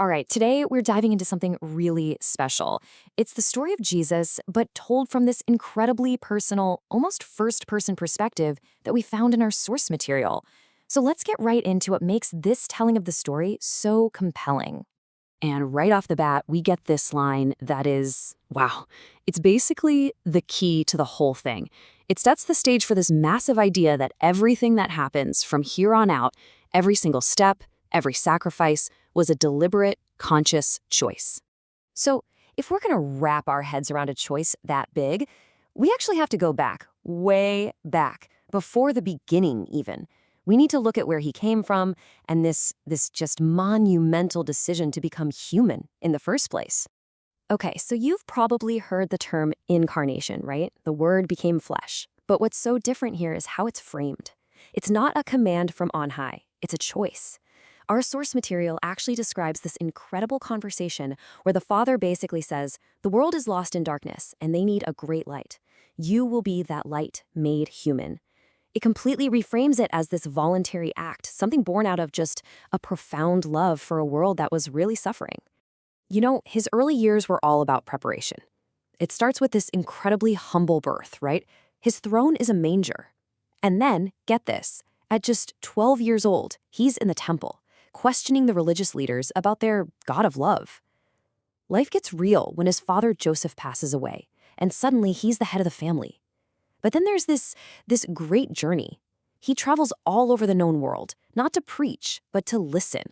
All right, today we're diving into something really special. It's the story of Jesus, but told from this incredibly personal, almost first person perspective that we found in our source material. So let's get right into what makes this telling of the story so compelling. And right off the bat, we get this line that is, wow, it's basically the key to the whole thing. It sets the stage for this massive idea that everything that happens from here on out, every single step, every sacrifice, was a deliberate, conscious choice. So, if we're going to wrap our heads around a choice that big, we actually have to go back, way back, before the beginning even. We need to look at where he came from and this just monumental decision to become human in the first place. Okay, so you've probably heard the term incarnation, right? The word became flesh. But what's so different here is how it's framed. It's not a command from on high, it's a choice. Our source material actually describes this incredible conversation where the Father basically says, the world is lost in darkness and they need a great light. You will be that light made human. It completely reframes it as this voluntary act, something born out of just a profound love for a world that was really suffering. You know, his early years were all about preparation. It starts with this incredibly humble birth, right? His throne is a manger. And then, get this, at just 12 years old, he's in the temple, questioning the religious leaders about their God of love. Life gets real when his father Joseph passes away, and suddenly he's the head of the family. But then there's this great journey. He travels all over the known world, not to preach, but to listen,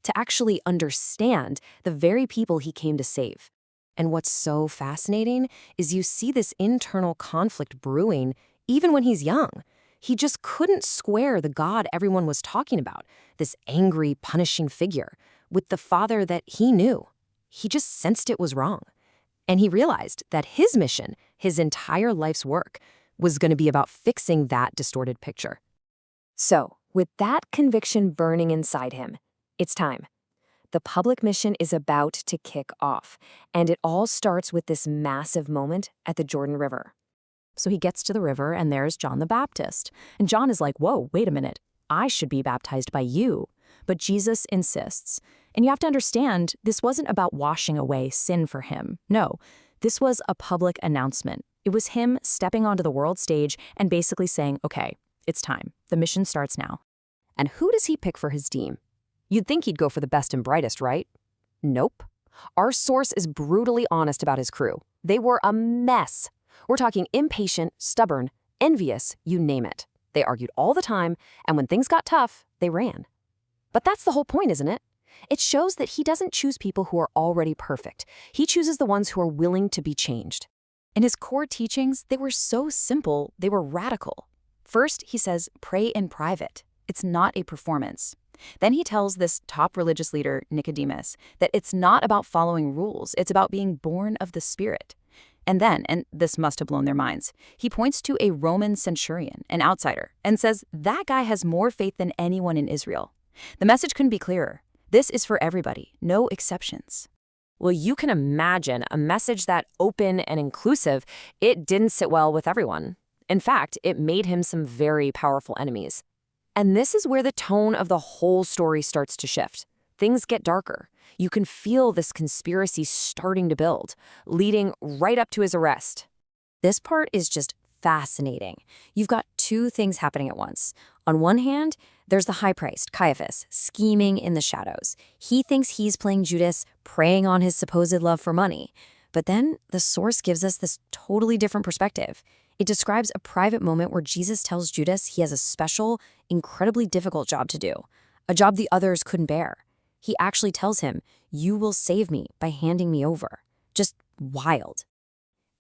to actually understand the very people he came to save. And what's so fascinating is you see this internal conflict brewing even when he's young. He just couldn't square the God everyone was talking about, this angry, punishing figure, with the Father that he knew. He just sensed it was wrong. And he realized that his mission, his entire life's work, was going to be about fixing that distorted picture. So, with that conviction burning inside him, it's time. The public mission is about to kick off, and it all starts with this massive moment at the Jordan River. So he gets to the river, and there's John the Baptist. And John is like, whoa, wait a minute. I should be baptized by you. But Jesus insists. And you have to understand, this wasn't about washing away sin for him. No, this was a public announcement. It was him stepping onto the world stage and basically saying, okay, it's time. The mission starts now. And who does he pick for his team? You'd think he'd go for the best and brightest, right? Nope. Our source is brutally honest about his crew. They were a mess. We're talking impatient, stubborn, envious, you name it. They argued all the time, and when things got tough, they ran. But that's the whole point, isn't it? It shows that he doesn't choose people who are already perfect. He chooses the ones who are willing to be changed. In his core teachings, they were so simple, they were radical. First, he says, pray in private. It's not a performance. Then he tells this top religious leader, Nicodemus, that it's not about following rules, it's about being born of the Spirit. And then, and this must have blown their minds, he points to a Roman centurion, an outsider, and says that guy has more faith than anyone in Israel. The message couldn't be clearer. This is for everybody, no exceptions. Well, you can imagine a message that open and inclusive, it didn't sit well with everyone. In fact, it made him some very powerful enemies. And this is where the tone of the whole story starts to shift. Things get darker. You can feel this conspiracy starting to build, leading right up to his arrest. This part is just fascinating. You've got two things happening at once. On one hand, there's the high priest, Caiaphas, scheming in the shadows. He thinks he's playing Judas, preying on his supposed love for money. But then the source gives us this totally different perspective. It describes a private moment where Jesus tells Judas he has a special, incredibly difficult job to do, a job the others couldn't bear. He actually tells him, you will save me by handing me over. Just wild.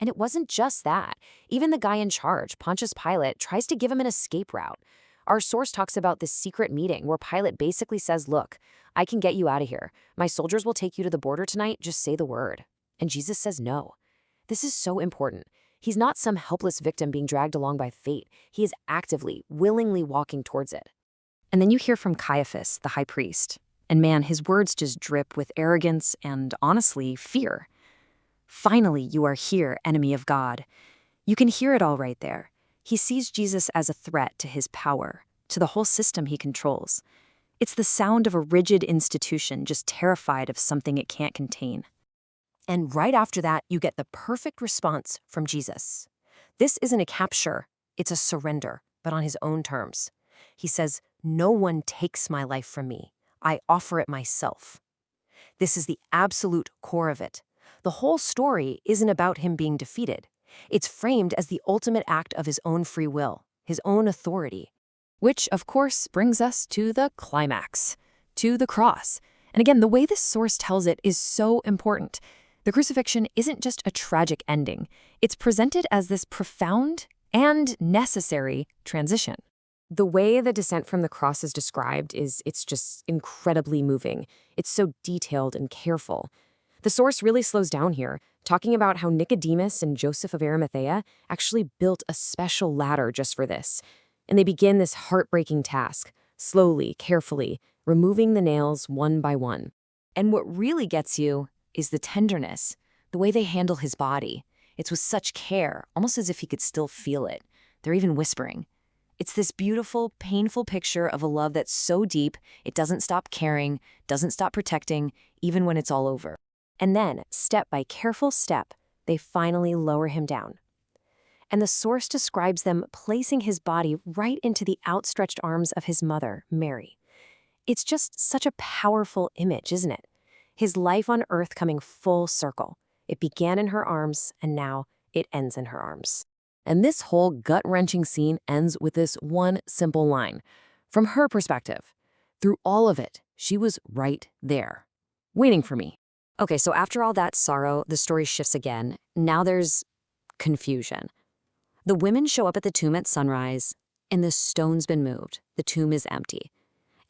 And it wasn't just that. Even the guy in charge, Pontius Pilate, tries to give him an escape route. Our source talks about this secret meeting where Pilate basically says, look, I can get you out of here. My soldiers will take you to the border tonight. Just say the word. And Jesus says no. This is so important. He's not some helpless victim being dragged along by fate. He is actively, willingly walking towards it. And then you hear from Caiaphas, the high priest. And man, his words just drip with arrogance and, honestly, fear. Finally, you are here, enemy of God. You can hear it all right there. He sees Jesus as a threat to his power, to the whole system he controls. It's the sound of a rigid institution just terrified of something it can't contain. And right after that, you get the perfect response from Jesus. This isn't a capture, it's a surrender, but on his own terms. He says, "No one takes my life from me. I offer it myself." This is the absolute core of it. The whole story isn't about him being defeated. It's framed as the ultimate act of his own free will, his own authority. Which, of course, brings us to the climax, to the cross. And again, the way this source tells it is so important. The crucifixion isn't just a tragic ending. It's presented as this profound and necessary transition. The way the descent from the cross is described it's just incredibly moving. It's so detailed and careful. The source really slows down here, talking about how Nicodemus and Joseph of Arimathea actually built a special ladder just for this. And they begin this heartbreaking task, slowly, carefully, removing the nails one by one. And what really gets you is the tenderness, the way they handle his body. It's with such care, almost as if he could still feel it. They're even whispering. It's this beautiful, painful picture of a love that's so deep, it doesn't stop caring, doesn't stop protecting, even when it's all over. And then, step by careful step, they finally lower him down. And the source describes them placing his body right into the outstretched arms of his mother, Mary. It's just such a powerful image, isn't it? His life on earth coming full circle. It began in her arms, and now it ends in her arms. And this whole gut-wrenching scene ends with this one simple line. From her perspective, through all of it, she was right there, waiting for me. Okay, so after all that sorrow, the story shifts again. Now there's confusion. The women show up at the tomb at sunrise, and the stone's been moved. The tomb is empty.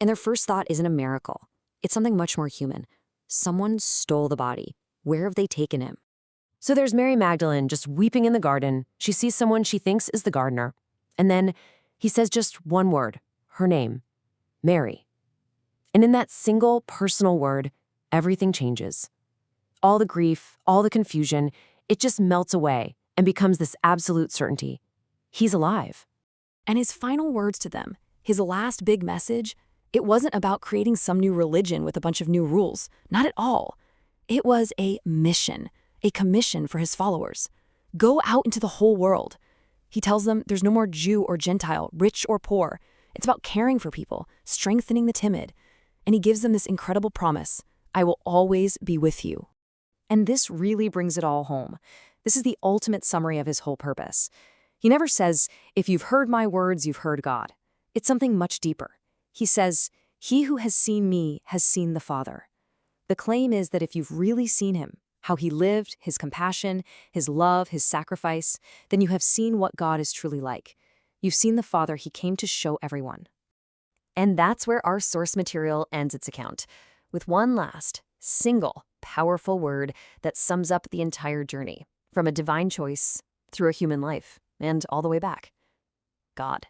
And their first thought isn't a miracle. It's something much more human. Someone stole the body. Where have they taken him? So there's Mary Magdalene just weeping in the garden. She sees someone she thinks is the gardener. And then he says just one word, her name, Mary. And in that single personal word, everything changes. All the grief, all the confusion, it just melts away and becomes this absolute certainty. He's alive. And his final words to them, his last big message, it wasn't about creating some new religion with a bunch of new rules. Not at all. It was a mission. A commission for his followers. Go out into the whole world. He tells them there's no more Jew or Gentile, rich or poor. It's about caring for people, strengthening the timid. And he gives them this incredible promise, I will always be with you. And this really brings it all home. This is the ultimate summary of his whole purpose. He never says, if you've heard my words, you've heard God. It's something much deeper. He says, he who has seen me has seen the Father. The claim is that if you've really seen him, how he lived, his compassion, his love, his sacrifice, then you have seen what God is truly like. You've seen the Father he came to show everyone. And that's where our source material ends its account, with one last, single, powerful word that sums up the entire journey, from a divine choice through a human life, and all the way back. God.